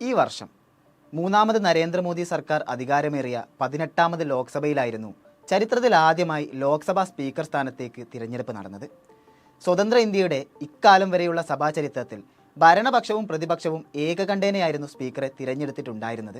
ഈ വർഷം മൂന്നാമത് നരേന്ദ്രമോദി സർക്കാർ അധികാരമേറിയ 18ാമത് ലോക്സഭയിലായിരുന്നു ചരിത്രത്തിൽ ആദ്യമായി ലോക്സഭാ സ്പീക്കർ സ്ഥാനത്തേക്ക് തിരഞ്ഞെടുപ്പ് നടന്നത്. സ്വതന്ത്ര ഇന്ത്യയുടെ ഇക്കാലം വരെയുള്ള സഭാ ചരിത്രത്തിൽ ഭരണപക്ഷവും പ്രതിപക്ഷവും ഏകകണ്ഠേനയായിരുന്നു സ്പീക്കറെ തിരഞ്ഞെടുത്തിട്ടുണ്ടായിരുന്നത്.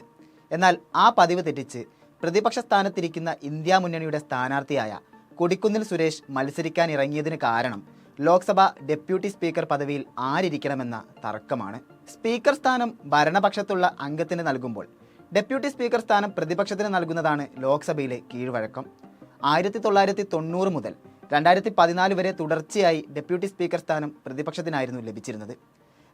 എന്നാൽ ആ പതിവ് തെറ്റിച്ച് പ്രതിപക്ഷ സ്ഥാനത്തിരിക്കുന്ന ഇന്ത്യ മുന്നണിയുടെ സ്ഥാനാർത്ഥിയായ കൊടിക്കുന്നിൽ സുരേഷ് മത്സരിക്കാൻ ഇറങ്ങിയതിന് കാരണം ലോക്സഭ ഡെപ്യൂട്ടി സ്പീക്കർ പദവിയിൽ ആരിരിക്കണമെന്ന തർക്കമാണ്. സ്പീക്കർ സ്ഥാനം ഭരണപക്ഷത്തുള്ള അംഗത്തിന് നൽകുമ്പോൾ ഡെപ്യൂട്ടി സ്പീക്കർ സ്ഥാനം പ്രതിപക്ഷത്തിന് നൽകുന്നതാണ് ലോക്സഭയിലെ കീഴ്വഴക്കം. 1990 മുതൽ 2014 വരെ തുടർച്ചയായി ഡെപ്യൂട്ടി സ്പീക്കർ സ്ഥാനം പ്രതിപക്ഷത്തിനായിരുന്നു ലഭിച്ചിരുന്നത്.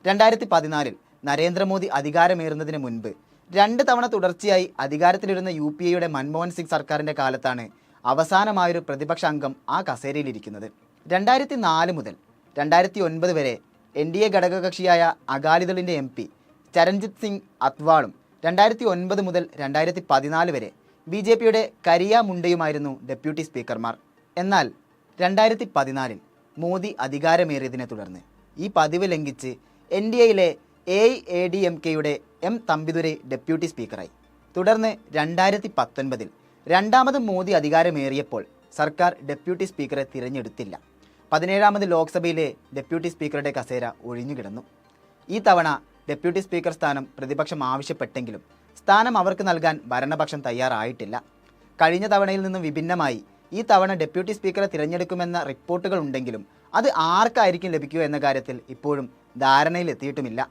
2014 നരേന്ദ്രമോദി അധികാരമേറുന്നതിന് മുൻപ് 2 തവണ തുടർച്ചയായി അധികാരത്തിലിരുന്ന UPAയുടെ മൻമോഹൻ സിംഗ് സർക്കാരിൻ്റെ കാലത്താണ് അവസാനമായൊരു പ്രതിപക്ഷ അംഗം ആ കസേരയിലിരിക്കുന്നത്. 2004 മുതൽ 2009 വരെ NDA ഘടകകക്ഷിയായ അകാലിദളിൻ്റെ MP ചരൺജിത് സിംഗ് അത്വാളും 2009 മുതൽ 2014 വരെ BJPയുടെ കരിയ മുണ്ടയുമായിരുന്നു ഡെപ്യൂട്ടി സ്പീക്കർമാർ. എന്നാൽ 2014 മോദി അധികാരമേറിയതിനെ തുടർന്ന് ഈ പതിവ് ലംഘിച്ച് NDAയിലെ AIADMKയുടെ M തമ്പിദുരൈ ഡെപ്യൂട്ടി സ്പീക്കറായി. തുടർന്ന് 2019 രണ്ടാമത് മോദി അധികാരമേറിയപ്പോൾ സർക്കാർ ഡെപ്യൂട്ടി സ്പീക്കറെ തിരഞ്ഞെടുത്തില്ല. 17ാമത് ലോക്സഭയിലെ ഡെപ്യൂട്ടി സ്പീക്കറുടെ കസേര ഒഴിഞ്ഞുകിടന്നു. ഈ തവണ ഡെപ്യൂട്ടി സ്പീക്കർ സ്ഥാനം പ്രതിപക്ഷം ആവശ്യപ്പെട്ടെങ്കിലും സ്ഥാനം അവർക്ക് നൽകാൻ ഭരണപക്ഷം തയ്യാറായിട്ടില്ല. കഴിഞ്ഞ തവണയിൽ നിന്നും വിഭിന്നമായി ഈ തവണ ഡെപ്യൂട്ടി സ്പീക്കറെ തിരഞ്ഞെടുക്കുമെന്ന റിപ്പോർട്ടുകൾ ഉണ്ടെങ്കിലും അത് ആർക്കായിരിക്കും ലഭിക്കുക എന്ന കാര്യത്തിൽ ഇപ്പോഴും ധാരണയിലെത്തിയിട്ടുമില്ല.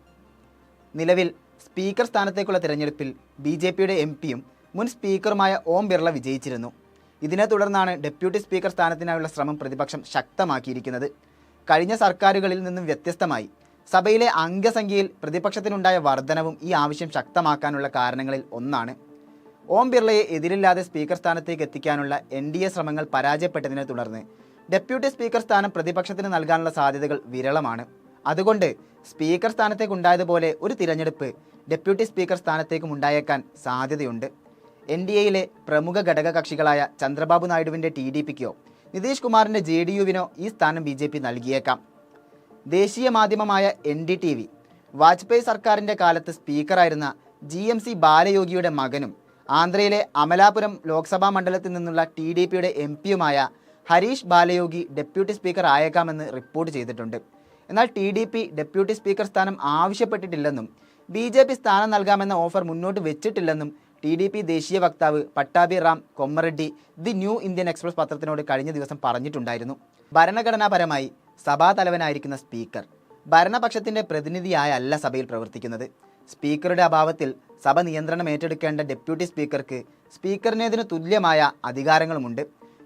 നിലവിൽ സ്പീക്കർ സ്ഥാനത്തേക്കുള്ള തിരഞ്ഞെടുപ്പിൽ BJPയുടെ MPയും മുൻ സ്പീക്കറുമായ ഓം ബിർള വിജയിച്ചിരുന്നു. ഇതിനെ തുടർന്നാണ് ഡെപ്യൂട്ടി സ്പീക്കർ സ്ഥാനത്തിനായുള്ള ശ്രമം പ്രതിപക്ഷം ശക്തമാക്കിയിരിക്കുന്നത്. കഴിഞ്ഞ സർക്കാരുകളിൽ നിന്നും വ്യത്യസ്തമായി സഭയിലെ അംഗസംഖ്യയിൽ പ്രതിപക്ഷത്തിനുണ്ടായ വർധനവും ഈ ആവശ്യം ശക്തമാക്കാനുള്ള കാരണങ്ങളിൽ ഒന്നാണ്. ഓം ബിർളയെ എതിരില്ലാതെ സ്പീക്കർ സ്ഥാനത്തേക്ക് എത്തിക്കാനുള്ള NDA ശ്രമങ്ങൾ പരാജയപ്പെട്ടതിനെ തുടർന്ന് ഡെപ്യൂട്ടി സ്പീക്കർ സ്ഥാനം പ്രതിപക്ഷത്തിന് നൽകാനുള്ള സാധ്യതകൾ വിരളമാണ്. അതുകൊണ്ട് സ്പീക്കർ സ്ഥാനത്തേക്കുണ്ടായതുപോലെ ഒരു തിരഞ്ഞെടുപ്പ് ഡെപ്യൂട്ടി സ്പീക്കർ സ്ഥാനത്തേക്കും ഉണ്ടായേക്കാൻ സാധ്യതയുണ്ട്. NDAയിലെ പ്രമുഖ ഘടക കക്ഷികളായ ചന്ദ്രബാബു നായിഡുവിൻ്റെ TDPക്കോ നിതീഷ് കുമാറിൻ്റെ JDUവിനോ ഈ സ്ഥാനം BJP നൽകിയേക്കാം. ദേശീയ മാധ്യമമായ NDTV വാജ്പേയി സർക്കാരിൻ്റെ കാലത്ത് സ്പീക്കറായിരുന്ന GMC ബാലയോഗിയുടെ മകനും ആന്ധ്രയിലെ അമലാപുരം ലോക്സഭാ മണ്ഡലത്തിൽ നിന്നുള്ള TDPയുടെ MPയുമായ ഹരീഷ് ബാലയോഗി ഡെപ്യൂട്ടി സ്പീക്കർ ആയേക്കാമെന്ന് റിപ്പോർട്ട് ചെയ്തിട്ടുണ്ട്. എന്നാൽ TDP ഡെപ്യൂട്ടി സ്പീക്കർ സ്ഥാനം ആവശ്യപ്പെട്ടിട്ടില്ലെന്നും BJP സ്ഥാനം നൽകാമെന്ന ഓഫർ മുന്നോട്ട് വെച്ചിട്ടില്ലെന്നും TDP ദേശീയ വക്താവ് Pattabhi Ram Kommareddy the new Indian express പത്രത്തിനോട് കഴിഞ്ഞ ദിവസം പറഞ്ഞിട്ടുണ്ടായിരുന്നു. ഭരണഘടനാപരമായി സഭാ തലവനായിരിക്കുന്ന സ്പീക്കർ ഭരണപക്ഷത്തിൻ്റെ പ്രതിനിധിയായല്ല സഭയിൽ പ്രവർത്തിക്കുന്നത്. സ്പീക്കറുടെ അഭാവത്തിൽ സഭ നിയന്ത്രണം ഏറ്റെടുക്കേണ്ട ഡെപ്യൂട്ടി സ്പീക്കർക്ക് സ്പീക്കറിനേതിനു തുല്യമായ അധികാരങ്ങളുമുണ്ട്.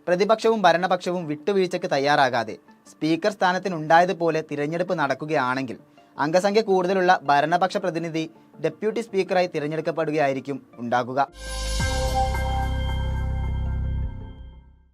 പ്രതിപക്ഷവും ഭരണപക്ഷവും വിട്ടുവീഴ്ചയ്ക്ക് തയ്യാറാകാതെ സ്പീക്കർ സ്ഥാനത്തിനുണ്ടായതുപോലെ തിരഞ്ഞെടുപ്പ് നടക്കുകയാണെങ്കിൽ അംഗസംഖ്യ കൂടുതലുള്ള ഭരണപക്ഷ പ്രതിനിധി ഡെപ്യൂട്ടി സ്പീക്കറായി തിരഞ്ഞെടുക്കപ്പെടുകയായിരിക്കും ഉണ്ടാകുക.